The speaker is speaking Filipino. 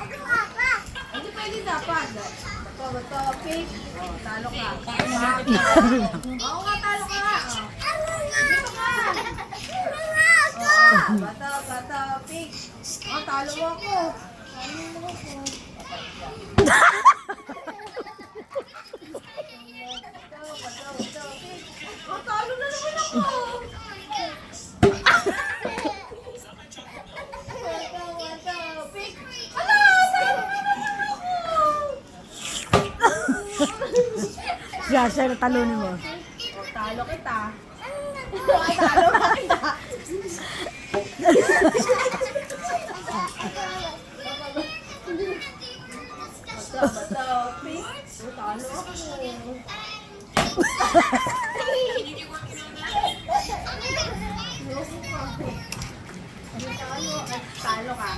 Hindi pwede dapat. Bato, pick. Oh, talo ka. Oo nga, talo ka. Dito ka. Bato, pick. Oh, talo mo ako. Bato, pick. Oh, talo na naman ako. Bato, pick. Ala, talo na naman ako. Siya na talunin mo. Oh, talo kita. Ay, talo ka kita. Bato, pick. Oh, talo ako. Talo ka.